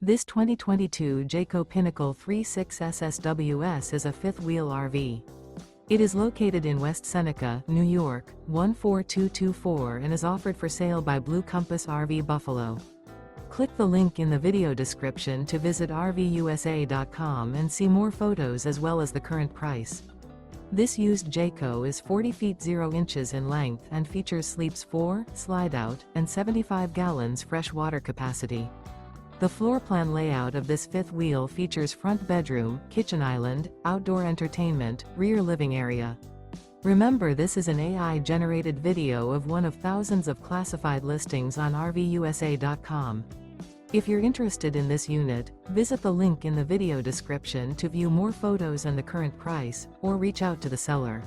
This 2022 Jayco Pinnacle 36 SSWS is a fifth-wheel RV. It is located in West Seneca, New York, 14224 and is offered for sale by Blue Compass RV Buffalo. Click the link in the video description to visit RVUSA.com and see more photos as well as the current price. This used Jayco is 40 feet 0 inches in length and features sleeps 4, slide-out, and 75 gallons fresh water capacity. The floor plan layout of this fifth wheel features front bedroom, kitchen island, outdoor entertainment, rear living area. Remember, this is an AI-generated video of one of thousands of classified listings on RVUSA.com. If you're interested in this unit, visit the link in the video description to view more photos and the current price, or reach out to the seller.